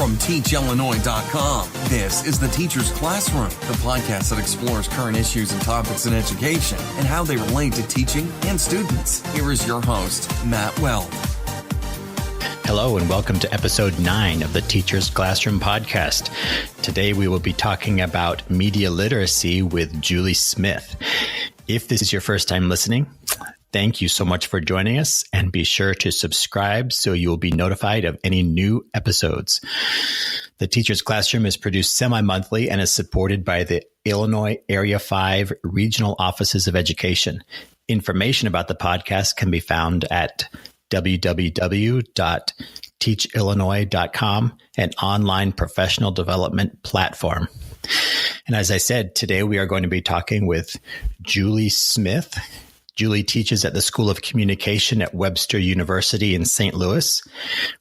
From TeachIllinois.com, this is The Teacher's Classroom, the podcast that explores current issues and topics in education and how they relate to teaching and students. Here is your host, Matt Weld. Hello and welcome to episode 9 of the Teacher's Classroom podcast. Today we will be talking about media literacy with Julie Smith. If this is your first time listening, thank you so much for joining us, and be sure to subscribe so you will be notified of any new episodes. The Teacher's Classroom is produced semi-monthly and is supported by the Illinois Area 5 Regional Offices of Education. Information about the podcast can be found at www.teachillinois.com, an online professional development platform. And as I said, today we are going to be talking with Julie Smith. Julie teaches at the School of Communication at Webster University in St. Louis,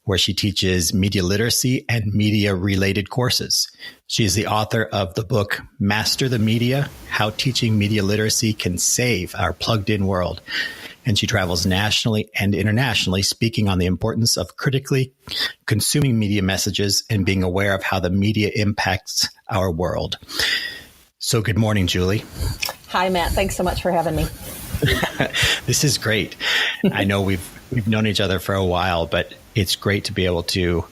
where she teaches media literacy and media-related courses. She is the author of the book, Master the Media: How Teaching Media Literacy Can Save Our Plugged-In World. And she travels nationally and internationally, speaking on the importance of critically consuming media messages and being aware of how the media impacts our world. So good morning, Julie. Hi, Matt. Thanks so much for having me. This is great. I know we've known each other for a while, but it's great to be able to,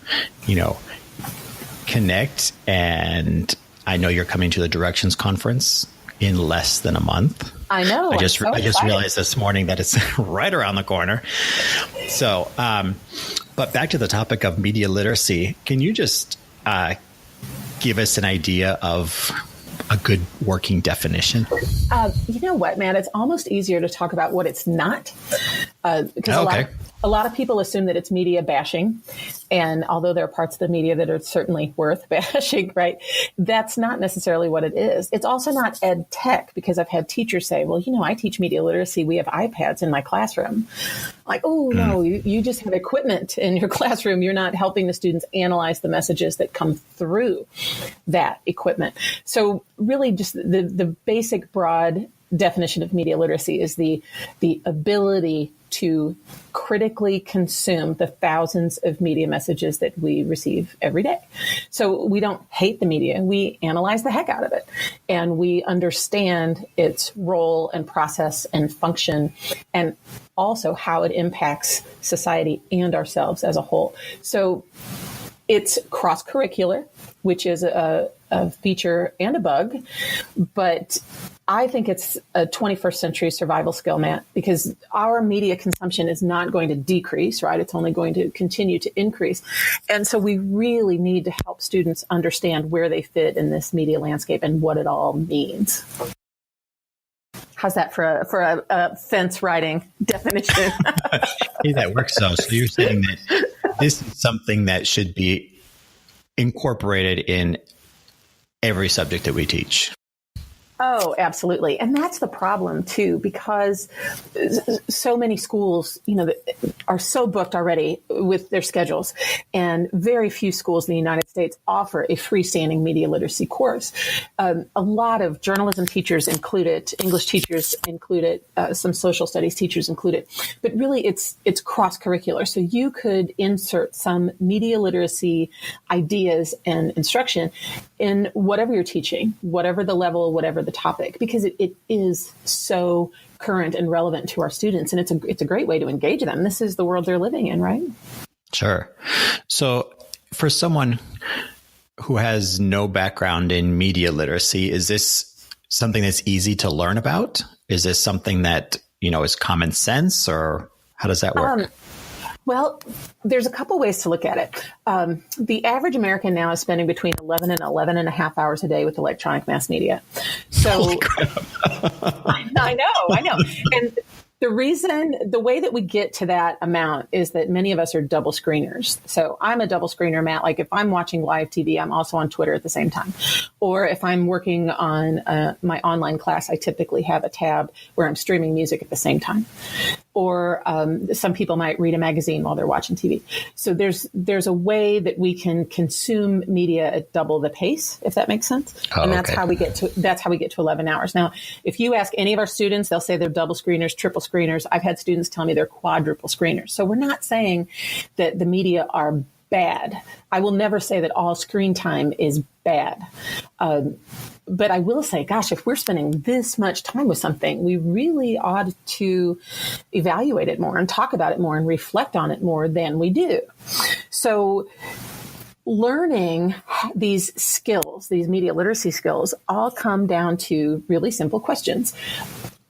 connect. And I know you're coming to the Directions Conference in less than a month. I know. I just realized this morning that it's right around the corner. So, but back to the topic of media literacy, can you just give us an idea of a good working definition? You know what, Matt? It's almost easier to talk about what it's not. Because a lot of people assume that it's media bashing. And although there are parts of the media that are certainly worth bashing, right? That's not necessarily what it is. It's also not ed tech, because I've had teachers say, well, I teach media literacy. We have iPads in my classroom. Like, oh, no, you just have equipment in your classroom. You're not helping the students analyze the messages that come through that equipment. So really just the basic broad definition of media literacy is the ability to critically consume the thousands of media messages that we receive every day. So we don't hate the media. We analyze the heck out of it. And we understand its role and process and function, and also how it impacts society and ourselves as a whole. So it's cross-curricular, which is a feature and a bug, but I think it's a 21st century survival skill, Matt, because our media consumption is not going to decrease, right? It's only going to continue to increase. And so we really need to help students understand where they fit in this media landscape and what it all means. How's that for a fence riding definition? Hey, that works though. So you're saying that this is something that should be incorporated in every subject that we teach. Oh, absolutely. And that's the problem, too, because so many schools, are so booked already with their schedules. And very few schools in the United States offer a freestanding media literacy course. A lot of journalism teachers include it, English teachers include it, some social studies teachers include it. But really, it's cross-curricular. So you could insert some media literacy ideas and instruction in whatever you're teaching, whatever the level, whatever the topic, because it is so current and relevant to our students. And it's a great way to engage them. This is the world they're living in, right? Sure. So for someone who has no background in media literacy, is this something that's easy to learn about? Is this something that, is common sense, or how does that work? Well, there's a couple ways to look at it. The average American now is spending between 11 and 11 and a half hours a day with electronic mass media. So I know. And the way that we get to that amount is that many of us are double screeners. So I'm a double screener, Matt. Like if I'm watching live TV, I'm also on Twitter at the same time. Or if I'm working on my online class, I typically have a tab where I'm streaming music at the same time. Or some people might read a magazine while they're watching TV. So there's a way that we can consume media at double the pace, if that makes sense. And that's how we get to 11 hours. Now, if you ask any of our students, they'll say they're double screeners, triple screeners. I've had students tell me they're quadruple screeners. So we're not saying that the media are bad. I will never say that all screen time is bad. But I will say, gosh, if we're spending this much time with something, we really ought to evaluate it more and talk about it more and reflect on it more than we do. So learning these skills, these media literacy skills, all come down to really simple questions.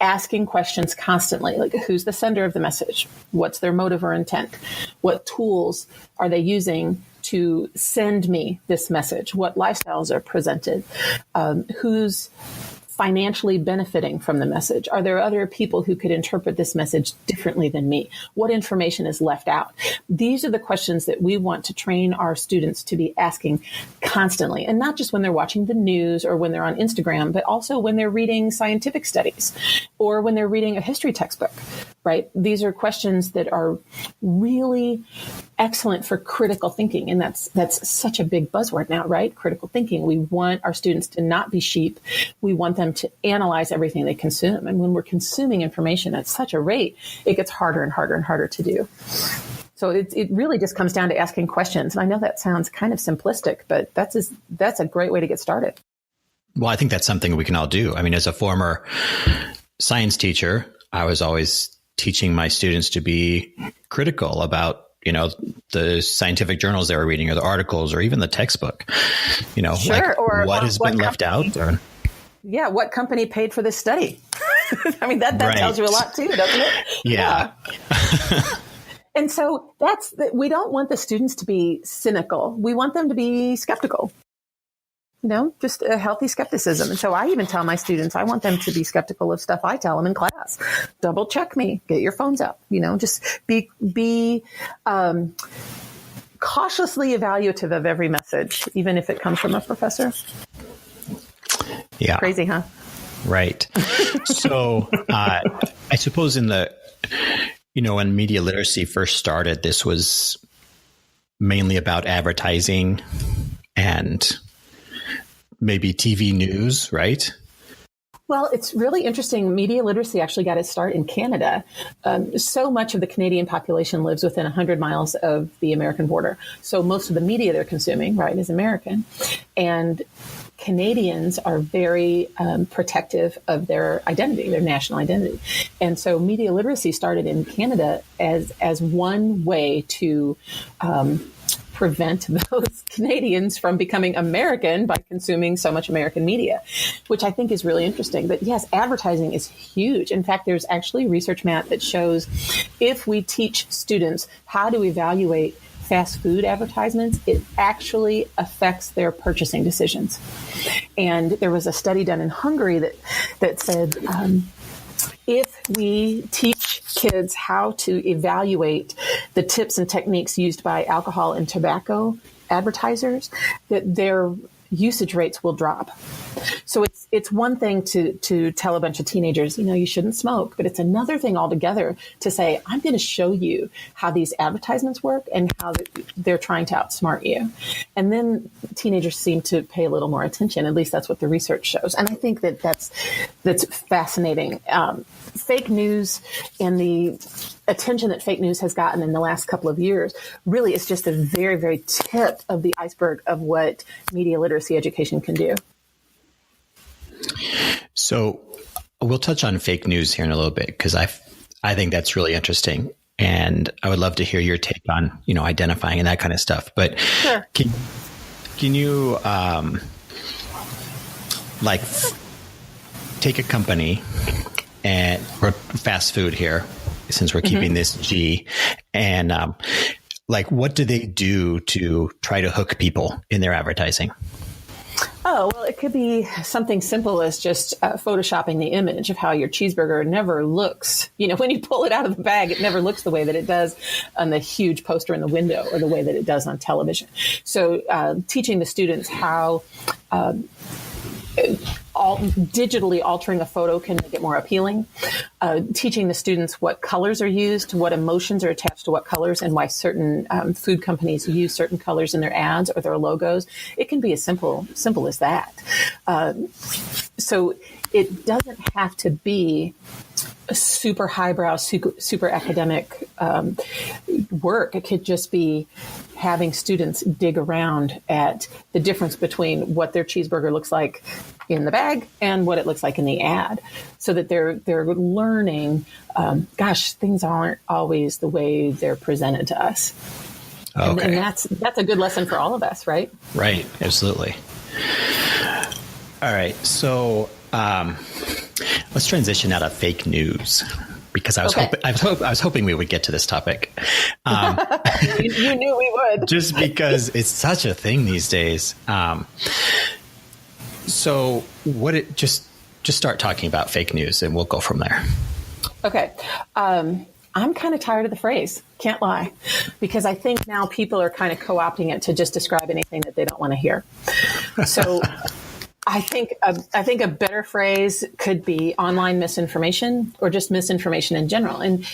Asking questions constantly, like who's the sender of the message? What's their motive or intent? What tools are they using to send me this message? What lifestyles are presented? Who's financially benefiting from the message? Are there other people who could interpret this message differently than me? What information is left out? These are the questions that we want to train our students to be asking constantly, and not just when they're watching the news or when they're on Instagram, but also when they're reading scientific studies or when they're reading a history textbook, right? These are questions that are really excellent for critical thinking. And that's such a big buzzword now, right? Critical thinking. We want our students to not be sheep. We want them to analyze everything they consume. And when we're consuming information at such a rate, it gets harder and harder and harder to do. So it really just comes down to asking questions. And I know that sounds kind of simplistic, but that's a great way to get started. Well, I think that's something we can all do. I mean, as a former science teacher, I was always teaching my students to be critical about, the scientific journals they were reading or the articles or even the textbook, sure. Like or what has been left out. Or... Yeah. What company paid for this study? I mean, that right. tells you a lot too, doesn't it? Yeah. And so we don't want the students to be cynical. We want them to be skeptical. Just a healthy skepticism. And so I even tell my students, I want them to be skeptical of stuff I tell them in class. Double check me, get your phones out, just be cautiously evaluative of every message, even if it comes from a professor. Yeah. Crazy, huh? Right. So I suppose when media literacy first started, this was mainly about advertising and maybe TV news, right? Well, it's really interesting. Media literacy actually got its start in Canada. So much of the Canadian population lives within 100 miles of the American border. So most of the media they're consuming, right, is American. And Canadians are very protective of their identity, their national identity. And so media literacy started in Canada as one way to prevent those Canadians from becoming American by consuming so much American media, which I think is really interesting. But yes, advertising is huge. In fact, there's actually research, Matt, that shows if we teach students how to evaluate fast food advertisements, it actually affects their purchasing decisions. And there was a study done in Hungary that said, if we teach kids how to evaluate the tips and techniques used by alcohol and tobacco advertisers, that their usage rates will drop. So it's one thing to tell a bunch of teenagers, you shouldn't smoke, but it's another thing altogether to say, I'm going to show you how these advertisements work and how they're trying to outsmart you. And then teenagers seem to pay a little more attention. At least that's what the research shows. And I think that's fascinating. Fake news and the attention that fake news has gotten in the last couple of years really is just a very, very tip of the iceberg of what media literacy education can do. So we'll touch on fake news here in a little bit because I think that's really interesting, and I would love to hear your take on identifying and that kind of stuff. But sure. Can you take a company or fast food here, since we're keeping this G, and what do they do to try to hook people in their advertising? Oh, well, it could be something simple as just photoshopping the image of how your cheeseburger never looks. When you pull it out of the bag, it never looks the way that it does on the huge poster in the window or the way that it does on television. So teaching the students how digitally altering a photo can make it more appealing. Teaching the students what colors are used, what emotions are attached to what colors, and why certain food companies use certain colors in their ads or their logos. It can be as simple as that. So it doesn't have to be super highbrow, super academic work. It could just be having students dig around at the difference between what their cheeseburger looks like in the bag and what it looks like in the ad, so that they're learning, things aren't always the way they're presented to us. Okay. And that's a good lesson for all of us, right? Right. Absolutely. All right. So let's transition out of fake news, because I was hoping we would get to this topic. You knew we would. Just because it's such a thing these days. So just start talking about fake news and we'll go from there. Okay. I'm kind of tired of the phrase, can't lie, because I think now people are kind of co-opting it to just describe anything that they don't want to hear. So I think a better phrase could be online misinformation, or just misinformation in general. And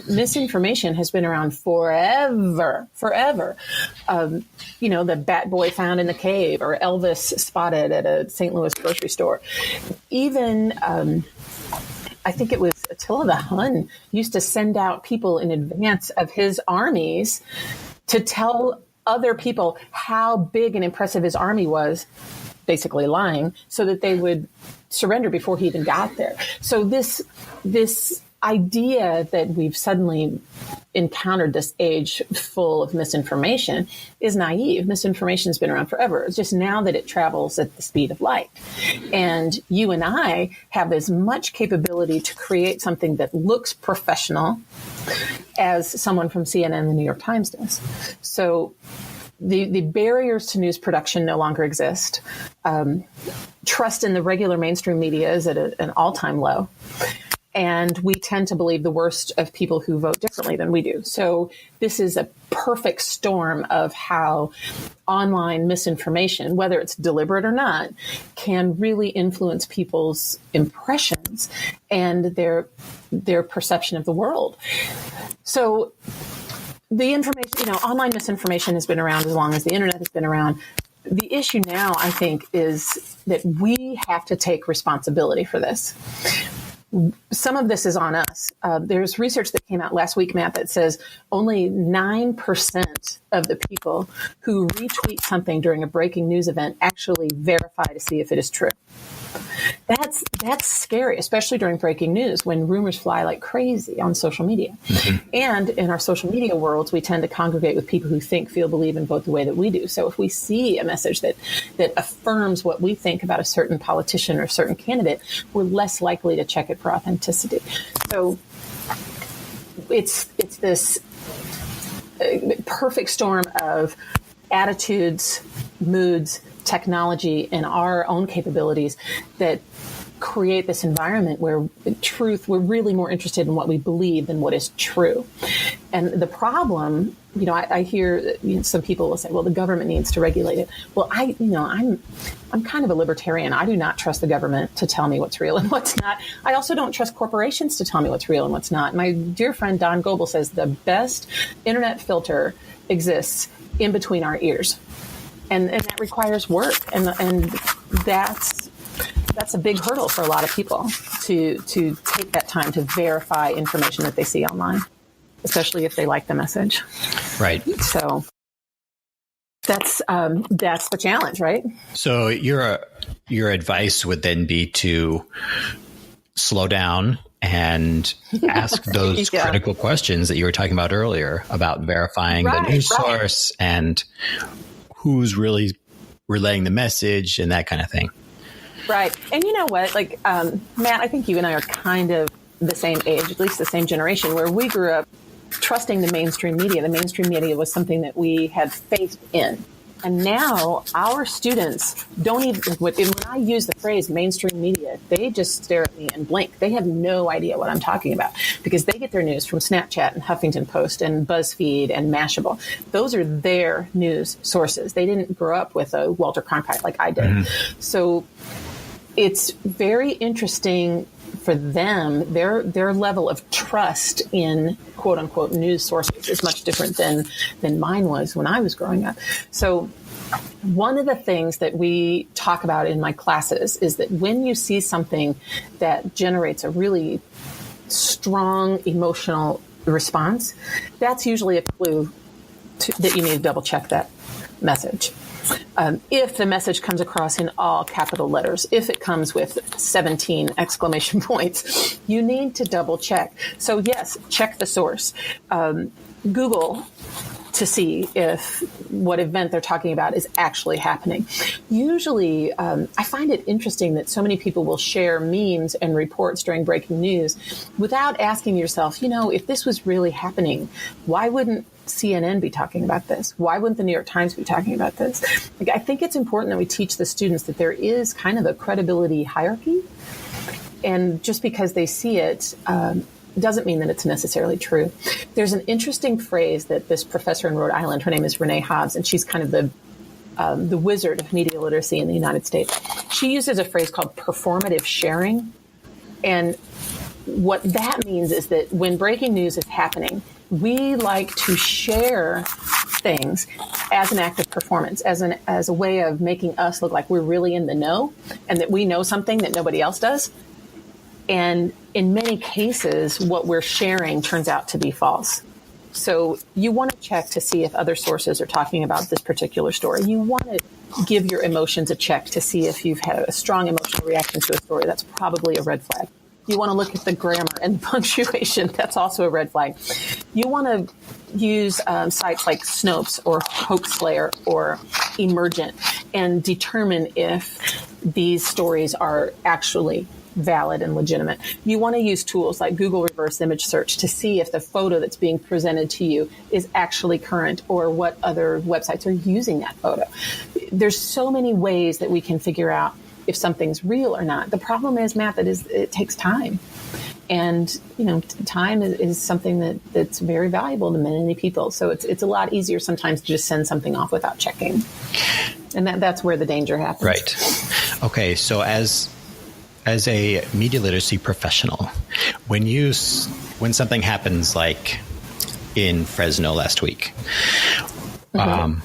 misinformation has been around forever. The Bat Boy found in the cave, or Elvis spotted at a St. Louis grocery store. Even I think it was Attila the Hun used to send out people in advance of his armies to tell other people how big and impressive his army was, basically lying, so that they would surrender before he even got there. So this idea that we've suddenly encountered this age full of misinformation is naive. Misinformation has been around forever. It's just now that it travels at the speed of light. And you and I have as much capability to create something that looks professional as someone from CNN and the New York Times does. So the barriers to news production no longer exist. Trust in the regular mainstream media is at an all-time low. And we tend to believe the worst of people who vote differently than we do. So this is a perfect storm of how online misinformation, whether it's deliberate or not, can really influence people's impressions and their perception of the world. So the information, online misinformation has been around as long as the internet has been around. The issue now, I think, is that we have to take responsibility for this. Some of this is on us. There's research that came out last week, Matt, that says only 9% of the people who retweet something during a breaking news event actually verify to see if it is true. That's scary, especially during breaking news when rumors fly like crazy on social media. Mm-hmm. And in our social media worlds, we tend to congregate with people who think, feel, believe, and vote the way that we do. So if we see a message that affirms what we think about a certain politician or a certain candidate, we're less likely to check it for authenticity. So it's this perfect storm of attitudes, moods, technology, and our own capabilities that create this environment where we're really more interested in what we believe than what is true. And the problem, I hear some people will say, well, the government needs to regulate it. Well, I'm kind of a libertarian. I do not trust the government to tell me what's real and what's not. I also don't trust corporations to tell me what's real and what's not. My dear friend Don Goebel says the best internet filter exists in between our ears. And that requires work. And that's a big hurdle for a lot of people to take that time to verify information that they see online, especially if they like the message. Right. So that's the challenge, right? So your advice would then be to slow down and ask those critical questions that you were talking about earlier about verifying the news source and who's really relaying the message and that kind of thing. Right. And you know what? Matt, I think you and I are kind of the same age, at least the same generation, where we grew up trusting the mainstream media. The mainstream media was something that we had faith in. And now our students don't even, when I use the phrase mainstream media, they just stare at me and blink. They have no idea what I'm talking about because they get their news from Snapchat and Huffington Post and BuzzFeed and Mashable. Those are their news sources. They didn't grow up with a Walter Cronkite like I did. Mm-hmm. So it's very interesting for them. Their level of trust in quote unquote news sources is much different than mine was when I was growing up. So one of the things that we talk about in my classes is that when you see something that generates a really strong emotional response, that's usually a clue that you need to double check that message. If the message comes across in all capital letters, if it comes with 17 exclamation points, you need to double check. So yes, check the source. Google to see if what event they're talking about is actually happening. Usually, I find it interesting that so many people will share memes and reports during breaking news without asking yourself, if this was really happening, why wouldn't CNN be talking about this? Why wouldn't the New York Times be talking about this? I think it's important that we teach the students that there is kind of a credibility hierarchy. And just because they see it, doesn't mean that it's necessarily true. There's an interesting phrase that this professor in Rhode Island, her name is Renee Hobbs, and she's kind of the wizard of media literacy in the United States. She uses a phrase called performative sharing. And what that means is that when breaking news is happening, we like to share things as an act of performance, as a way of making us look like we're really in the know and that we know something that nobody else does. And in many cases, what we're sharing turns out to be false. So you want to check to see if other sources are talking about this particular story. You want to give your emotions a check to see if you've had a strong emotional reaction to a story. That's probably a red flag. You want to look at the grammar and the punctuation. That's also a red flag. You want to use sites like Snopes or Hoaxslayer or Emergent and determine if these stories are actually valid and legitimate. You want to use tools like Google reverse image search to see if the photo that's being presented to you is actually current or what other websites are using that photo. There's so many ways that we can figure out if something's real or not. The problem is, Matt, that it takes time. And, time is something that's very valuable to many people. So it's a lot easier sometimes to just send something off without checking. And that's where the danger happens. Right. Okay. So as a media literacy professional, when something happens like in Fresno last week, and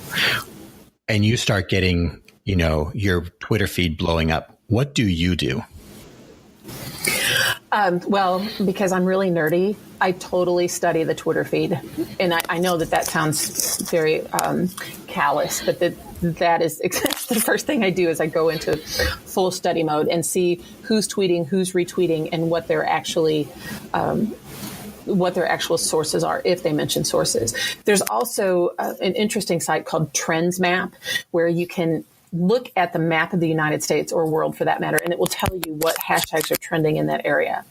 you start getting, your Twitter feed blowing up, what do you do? Well, because I'm really nerdy, I totally study the Twitter feed. And I know that sounds very callous, but that is the first thing I do is I go into full study mode and see who's tweeting, who's retweeting, and what their actual sources are, if they mention sources. There's also an interesting site called TrendsMap, where you can look at the map of the United States or world for that matter, and it will tell you what hashtags are trending in that area.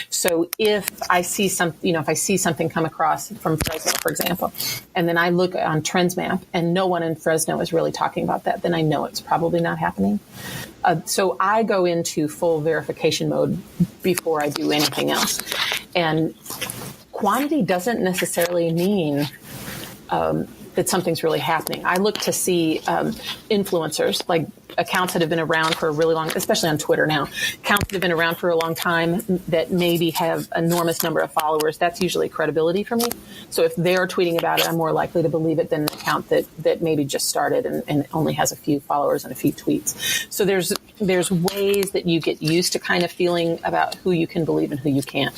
So if I see something come across from Fresno, for example, and then I look on TrendsMap and no one in Fresno is really talking about that, then I know it's probably not happening. So I go into full verification mode before I do anything else. And quantity doesn't necessarily mean that something's really happening. I look to see influencers, like accounts that have been around for a really long, especially on Twitter now, accounts that have been around for a long time that maybe have enormous number of followers. That's usually credibility for me. So if they're tweeting about it, I'm more likely to believe it than an account that maybe just started and only has a few followers and a few tweets. So there's ways that you get used to kind of feeling about who you can believe and who you can't.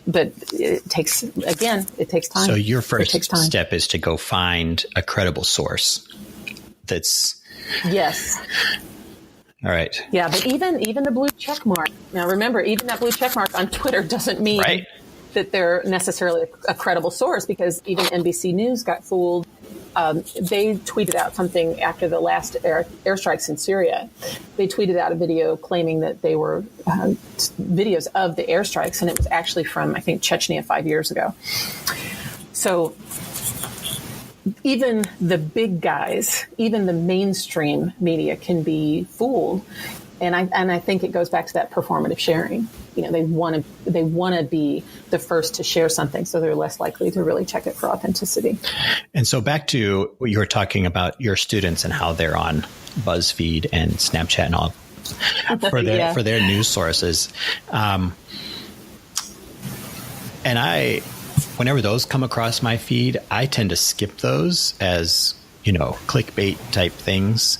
But it takes time. So your first step is to go find a credible source. Yes. All right. Yeah, but even the blue check mark. Now remember, even that blue check mark on Twitter doesn't mean that they're necessarily a credible source, because even NBC News got fooled. They tweeted out something after the last airstrikes in Syria. They tweeted out a video claiming that they were videos of the airstrikes, and it was actually from, I think, Chechnya 5 years ago. So even the big guys, even the mainstream media can be fooled. And I think it goes back to that performative sharing. They want to be the first to share something, so they're less likely to really check it for authenticity. And so back to what you were talking about, your students and how they're on BuzzFeed and Snapchat and all for their news sources. And whenever those come across my feed, I tend to skip those as, clickbait type things.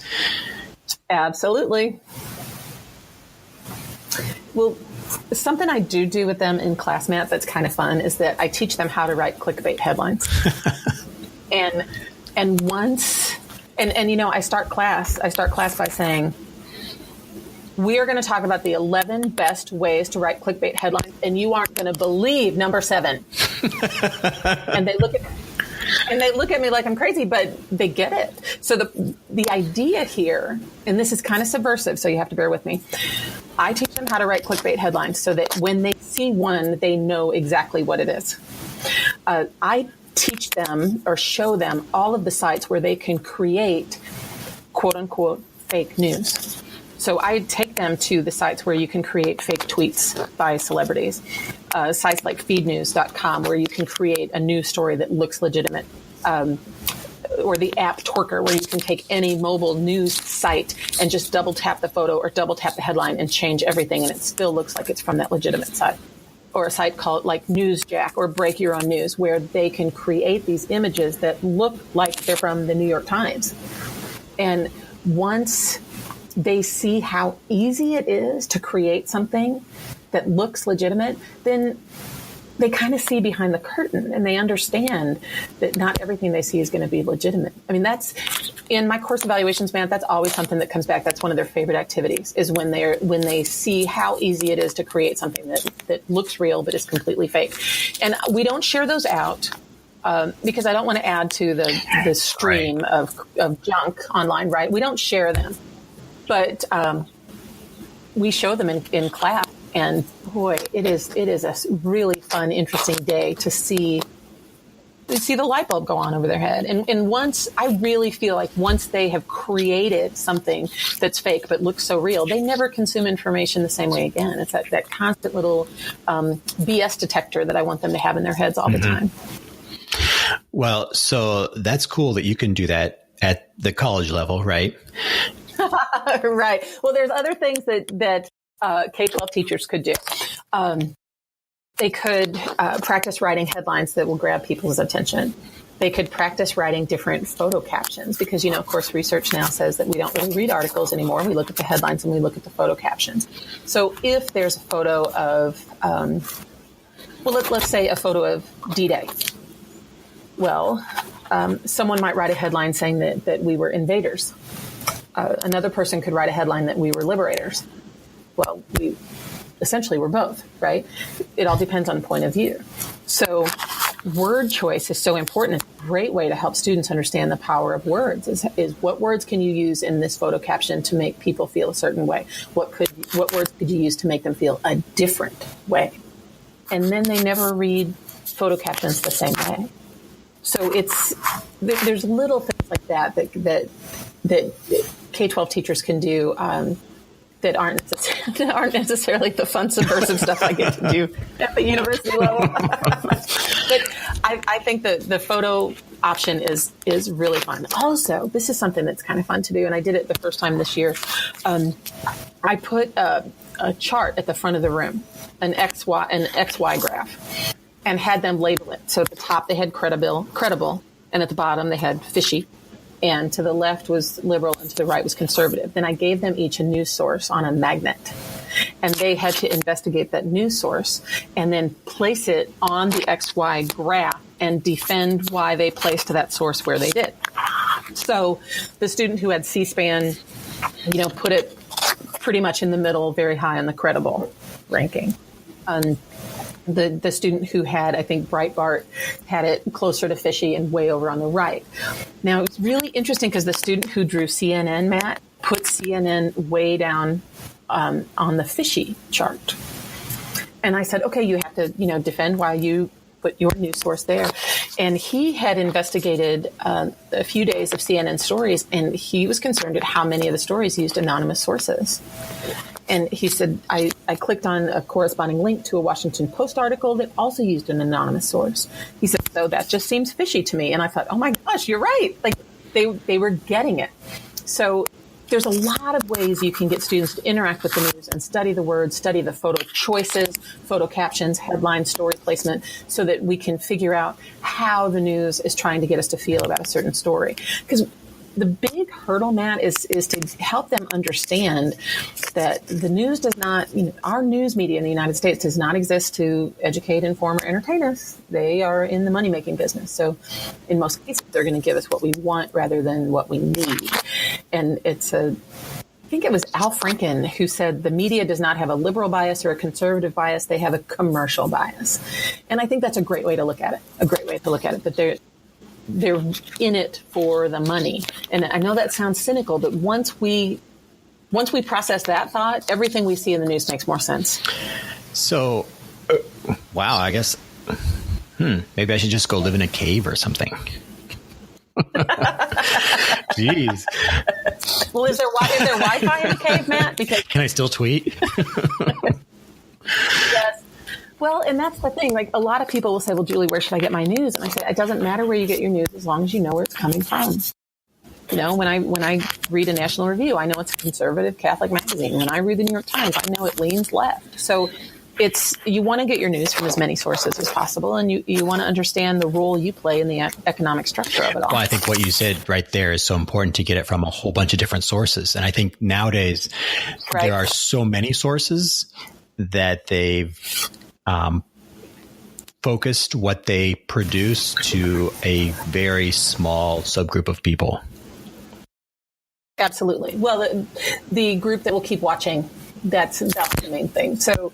Absolutely. Well, Something I do with them in class, Matt, that's kind of fun is that I teach them how to write clickbait headlines. and once, I start class by saying, we are going to talk about the 11 best ways to write clickbait headlines, and you aren't going to believe number 7. And they look at me like I'm crazy, but they get it. So the idea here, and this is kind of subversive, so you have to bear with me. I teach them how to write clickbait headlines so that when they see one, they know exactly what it is. I teach them or show them all of the sites where they can create quote unquote fake news. So I take them to the sites where you can create fake tweets by celebrities, sites like feednews.com where you can create a news story that looks legitimate, or the app Twerker where you can take any mobile news site and just double tap the photo or double tap the headline and change everything and it still looks like it's from that legitimate site. Or a site called like Newsjack or Break Your Own News where they can create these images that look like they're from the New York Times. And once they see how easy it is to create something that looks legitimate, then they kind of see behind the curtain and they understand that not everything they see is going to be legitimate. I mean, that's in my course evaluations, man, that's always something that comes back. That's one of their favorite activities is when they see how easy it is to create something that looks real but is completely fake. And we don't share those out. Because I don't want to add to the stream of junk online, right? We don't share them. But we show them in class, and boy, it is a really fun, interesting day to see the light bulb go on over their head. And once I really feel like once they have created something that's fake but looks so real, they never consume information the same way again. It's that constant little BS detector that I want them to have in their heads all the time. Well, so that's cool that you can do that at the college level, right? Right. Well, there's other things that K-12 teachers could do. They could practice writing headlines that will grab people's attention. They could practice writing different photo captions because, of course, research now says that we don't really read articles anymore. We look at the headlines and we look at the photo captions. So if there's a photo of, let's say a photo of D-Day. Well, someone might write a headline saying that we were invaders. Another person could write a headline that we were liberators. Well, we essentially were both, right? It all depends on point of view. So word choice is so important. It's a great way to help students understand the power of words is what words can you use in this photo caption to make people feel a certain way? What words could you use to make them feel a different way? And then they never read photo captions the same way. So there's little things like that K-12 teachers can do that aren't necessarily the fun subversive stuff I get to do at the university level. But I think the photo option is really fun. Also, this is something that's kind of fun to do, and I did it the first time this year. I put a chart at the front of the room, an XY graph, and had them label it. So at the top they had credible, and at the bottom they had fishy. And to the left was liberal and to the right was conservative. Then I gave them each a news source on a magnet. And they had to investigate that news source and then place it on the XY graph and defend why they placed that source where they did. So the student who had C-SPAN, put it pretty much in the middle, very high on the credible ranking. The student who had, I think, Breitbart had it closer to fishy and way over on the right. Now, it's really interesting because the student who drew CNN, Matt, put CNN way down on the fishy chart. And I said, okay, you have to, defend why you put your news source there. And he had investigated a few days of CNN stories, and he was concerned at how many of the stories used anonymous sources. And he said, I clicked on a corresponding link to a Washington Post article that also used an anonymous source. He said, so that just seems fishy to me. And I thought, oh my gosh, you're right. Like they were getting it. So there's a lot of ways you can get students to interact with the news and study the words, study the photo choices, photo captions, headline, story placement, so that we can figure out how the news is trying to get us to feel about a certain story. Because the big hurdle, Matt, is to help them understand that the news does not, our news media in the United States does not exist to educate, inform, or entertain us. They are in the money-making business. So in most cases, they're going to give us what we want rather than what we need. And I think it was Al Franken who said the media does not have a liberal bias or a conservative bias. They have a commercial bias. And I think that's a great way to look at it, that they're in it for the money. And I know that sounds cynical, but once we process that thought, everything we see in the news makes more sense. So, wow, I guess, maybe I should just go live in a cave or something. Jeez. Well, is there Wi-Fi in the cave, Matt? Can I still tweet? Yes. Well, and that's the thing. Like, a lot of people will say, well, Julie, where should I get my news? And I say, it doesn't matter where you get your news as long as you know where it's coming from. When I read a National Review, I know it's a conservative Catholic magazine. When I read the New York Times, I know it leans left. So you want to get your news from as many sources as possible, and you want to understand the role you play in the economic structure of it all. Well, I think what you said right there is so important, to get it from a whole bunch of different sources. And I think nowadays there are so many sources that they've focused what they produce to a very small subgroup of people. Absolutely. Well, the group that will keep watching, that's the main thing. So,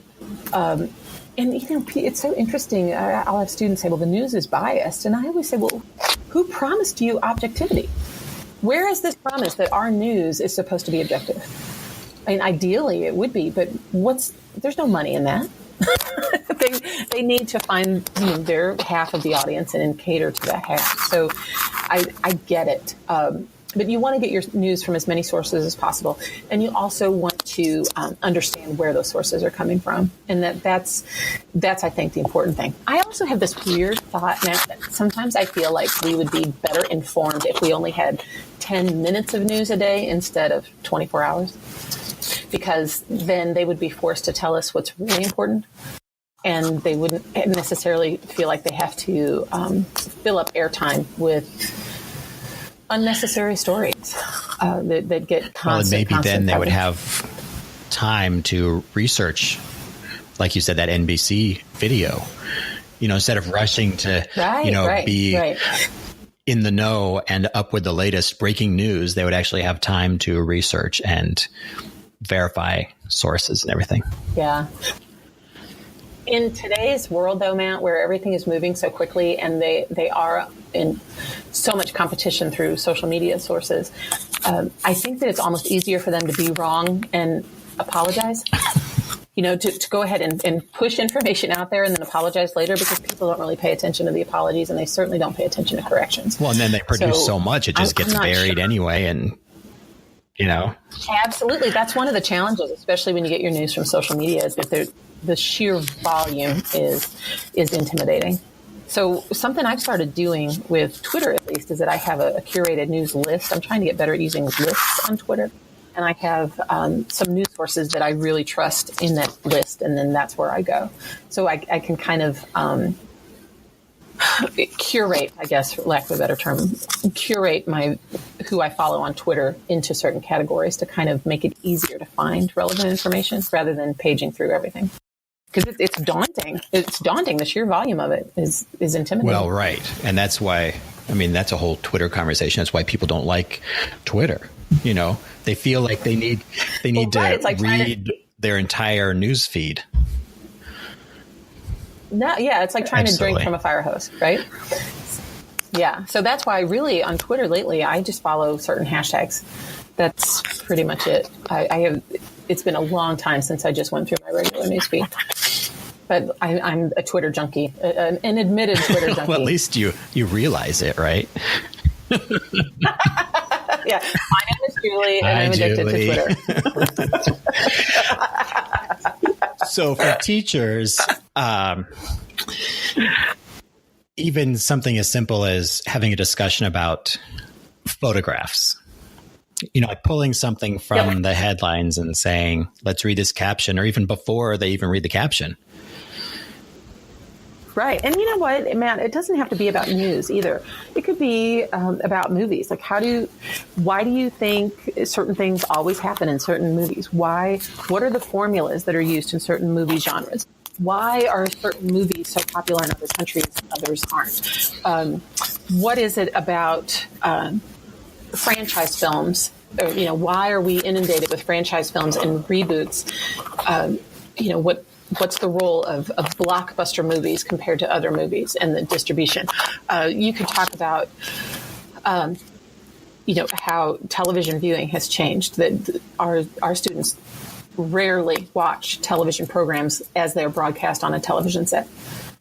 and it's so interesting. I'll have students say, well, the news is biased. And I always say, well, who promised you objectivity? Where is this promise that our news is supposed to be objective? I mean, ideally it would be, but there's no money in that. They need to find their half of the audience and cater to that half. So I get it. But you want to get your news from as many sources as possible. And you also want to understand where those sources are coming from. And that's, I think, the important thing. I also have this weird thought now that sometimes I feel like we would be better informed if we only had 10 minutes of news a day instead of 24 hours. Because then they would be forced to tell us what's really important. And they wouldn't necessarily feel like they have to fill up airtime with unnecessary stories that get constant. Well, and maybe then they would coverage. have time to research, like you said, that NBC video, instead of rushing to, be in the know and up with the latest breaking news. They would actually have time to research and verify sources and everything. Yeah. In today's world, though, Matt, where everything is moving so quickly and they are in so much competition through social media sources, I think that it's almost easier for them to be wrong and apologize. To go ahead and push information out there and then apologize later, because people don't really pay attention to the apologies, and they certainly don't pay attention to corrections. Well, and then they produce so much, it just gets buried anyway, and Absolutely. That's one of the challenges, especially when you get your news from social media, is that the sheer volume is intimidating. So something I've started doing with Twitter, at least, is that I have a curated news list. I'm trying to get better at using lists on Twitter. And I have some news sources that I really trust in that list, and then that's where I go. So I can kind of curate, I guess, for lack of a better term, curate who I follow on Twitter into certain categories to kind of make it easier to find relevant information rather than paging through everything. Because it's daunting. It's daunting. The sheer volume of it is intimidating. Well, right. And that's why, that's a whole Twitter conversation. That's why people don't like Twitter. They feel like they need to read their entire news feed. No, yeah, it's like trying to drink from a fire hose, right? Yeah, so that's why really on Twitter lately, I just follow certain hashtags. That's pretty much it. It's been a long time since I just went through my regular news feed. But I'm a Twitter junkie, an admitted Twitter junkie. Well, at least you realize it, right? Yeah, my name is Julie, and I'm addicted to Twitter. So for teachers, even something as simple as having a discussion about photographs, like pulling something from the headlines and saying, let's read this caption, or even before they even read the caption. Right. And you know what, Matt, it doesn't have to be about news either. It could be about movies. Like why do you think certain things always happen in certain movies? What are the formulas that are used in certain movie genres? Why are certain movies so popular in other countries and others aren't? What is it about franchise films? Or, why are we inundated with franchise films and reboots? What's the role of blockbuster movies compared to other movies and the distribution? You could talk about, how television viewing has changed. That our students rarely watch television programs as they're broadcast on a television set.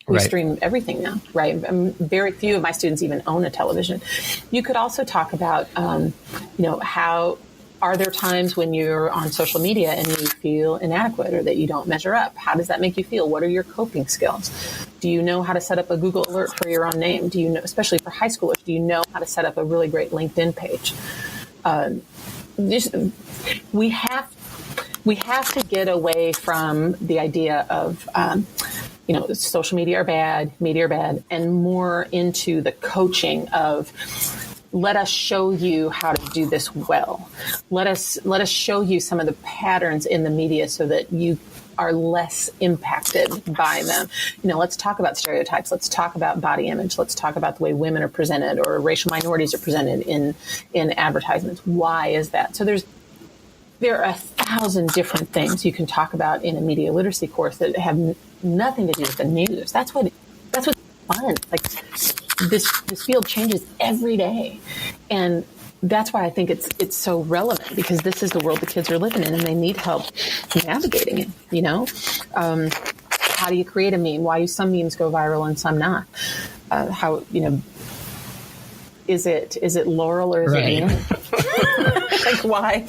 We stream everything now, right? Very few of my students even own a television. You could also talk about, how are there times when you're on social media and you feel inadequate or that you don't measure up? How does that make you feel? What are your coping skills? Do you know how to set up a Google alert for your own name? Do you know, especially for high schoolers, do you know how to set up a really great LinkedIn page? We have to get away from the idea of, social media are bad, media are bad, and more into the coaching of, let us show you how to do this well. Let us show you some of the patterns in the media so that you are less impacted by them. Let's talk about stereotypes. Let's talk about body image. Let's talk about the way women are presented or racial minorities are presented in advertisements. Why is that? So there are 1,000 different things you can talk about in a media literacy course that have nothing to do with the news. That's what's fun. Like this field changes every day, and that's why I think it's so relevant, because this is the world the kids are living in, and they need help navigating it. How do you create a meme? Why do some memes go viral and some not? Is it Laurel or is it Amy? Like why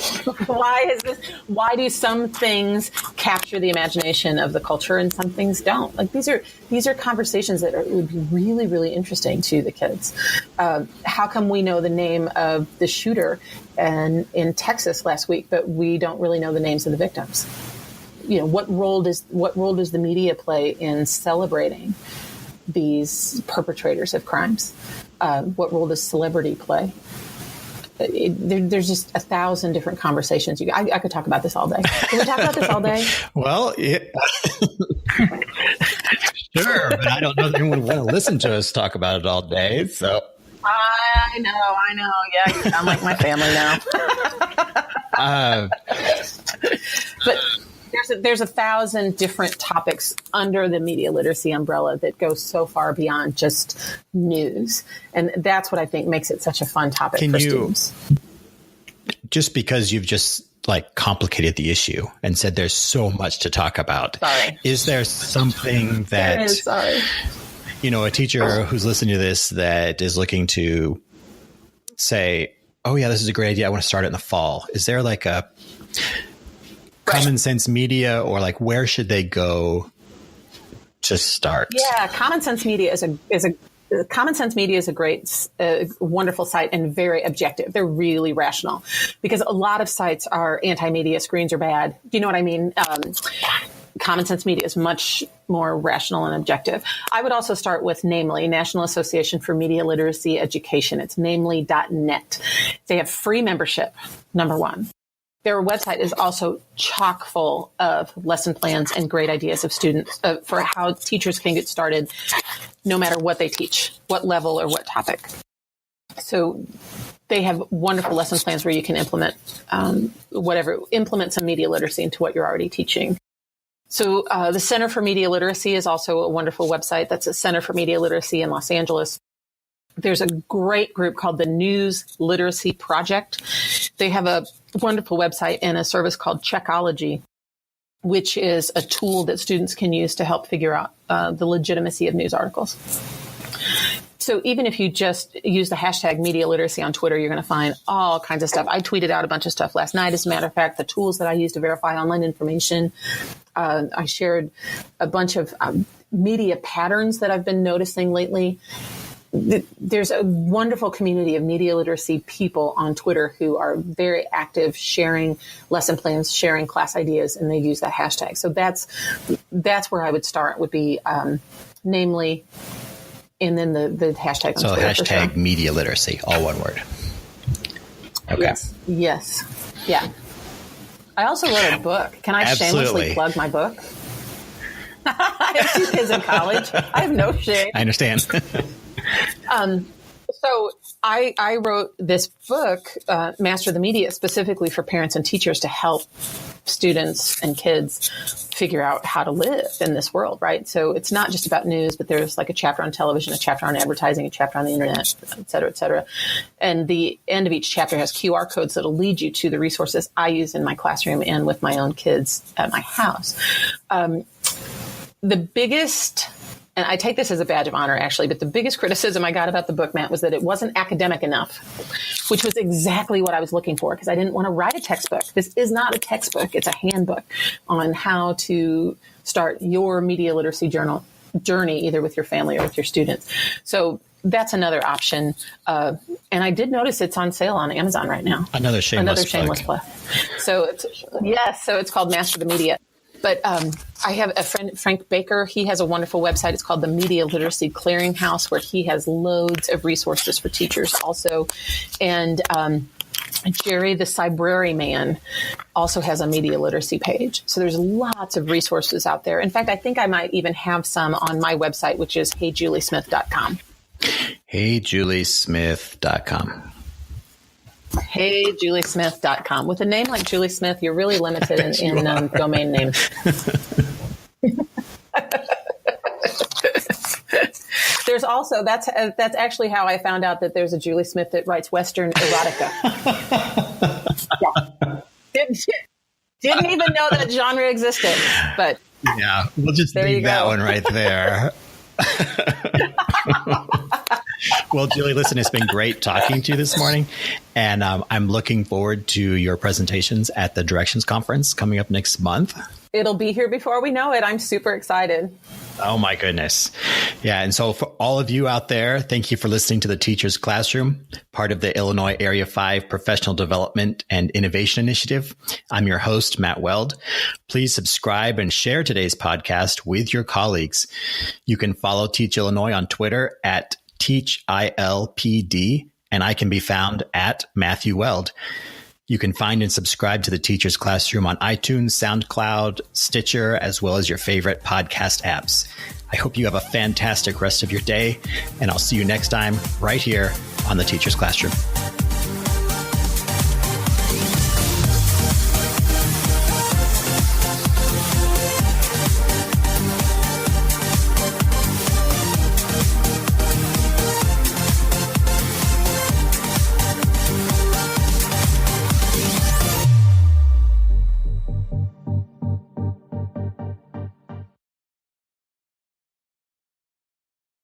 is this? Why do some things capture the imagination of the culture and some things don't? Like these are conversations that would be really, really interesting to the kids. How come we know the name of the shooter in Texas last week, but we don't really know the names of the victims? What role does the media play in celebrating these perpetrators of crimes? What role does celebrity play? There's just 1,000 different conversations. I could talk about this all day. Can we talk about this all day? Well, yeah. Sure, but I don't know that anyone would want to listen to us talk about it all day. So I know. Yeah, you sound like my family now. But there's 1,000 different topics under the media literacy umbrella that go so far beyond just news. And that's what I think makes it such a fun topic for students. Just because you've just complicated the issue and said there's so much to talk about. Sorry. Is there something that, a teacher who's listening to this that is looking to say, oh yeah, this is a great idea, I want to start it in the fall. Is there a Common Sense Media, or where should they go to start? Yeah, Common Sense Media is a great, wonderful site and very objective. They're really rational, because a lot of sites are anti-media, screens are bad. Do you know what I mean? Common Sense Media is much more rational and objective. I would also start with NAMELY, National Association for Media Literacy Education. It's namely.net. They have free membership, number one. Their website is also chock full of lesson plans and great ideas of students for how teachers can get started no matter what they teach, what level or what topic. So they have wonderful lesson plans where you can implement some media literacy into what you're already teaching. So the Center for Media Literacy is also a wonderful website. That's a Center for Media Literacy in Los Angeles. There's a great group called the News Literacy Project. They have a wonderful website and a service called Checkology, which is a tool that students can use to help figure out the legitimacy of news articles. So even if you just use the hashtag media literacy on Twitter, you're going to find all kinds of stuff. I tweeted out a bunch of stuff last night. As a matter of fact, the tools that I use to verify online information. I shared a bunch of media patterns that I've been noticing lately. There's a wonderful community of media literacy people on Twitter who are very active, sharing lesson plans, sharing class ideas, and they use that hashtag. So that's where I would start, would be namely, and then the hashtag. So hashtag media literacy, all one word. Okay. Yes. Yeah. I also wrote a book. Can I shamelessly plug my book? I have 2 kids in college. I have no shame. I understand. So I wrote this book, Master the Media, specifically for parents and teachers to help students and kids figure out how to live in this world, right? So it's not just about news, but there's like a chapter on television, a chapter on advertising, a chapter on the internet, et cetera, et cetera. And the end of each chapter has QR codes that'll lead you to the resources I use in my classroom and with my own kids at my house. The biggest, and I take this as a badge of honor, actually, but the biggest criticism I got about the book, Matt, was that it wasn't academic enough, which was exactly what I was looking for, because I didn't want to write a textbook. This is not a textbook. It's a handbook on how to start your media literacy journey, either with your family or with your students. So that's another option. And I did notice it's on sale on Amazon right now. Another shameless plug. So it's called Master the Media. But I have a friend, Frank Baker. He has a wonderful website. It's called the Media Literacy Clearinghouse, where he has loads of resources for teachers also. And Jerry, the Cybrary Man, also has a media literacy page. So there's lots of resources out there. In fact, I think I might even have some on my website, which is heyjuliesmith.com. heyjuliesmith.com. heyjuliesmith.com. With a name like Julie Smith, you're really limited in domain names. There's also, that's actually how I found out that there's a Julie Smith that writes Western erotica. Yeah. Didn't even know that genre existed, but yeah, we'll just leave that one right there. Well, Julie, listen, it's been great talking to you this morning, and I'm looking forward to your presentations at the Directions Conference coming up next month. It'll be here before we know it. I'm super excited. Oh, my goodness. Yeah. And so for all of you out there, thank you for listening to the Teacher's Classroom, part of the Illinois Area 5 Professional Development and Innovation Initiative. I'm your host, Matt Weld. Please subscribe and share today's podcast with your colleagues. You can follow Teach Illinois on Twitter at TeachILPD, and I can be found at Matthew Weld. You can find and subscribe to the Teacher's Classroom on iTunes, SoundCloud, Stitcher, as well as your favorite podcast apps. I hope you have a fantastic rest of your day, and I'll see you next time right here on the Teacher's Classroom.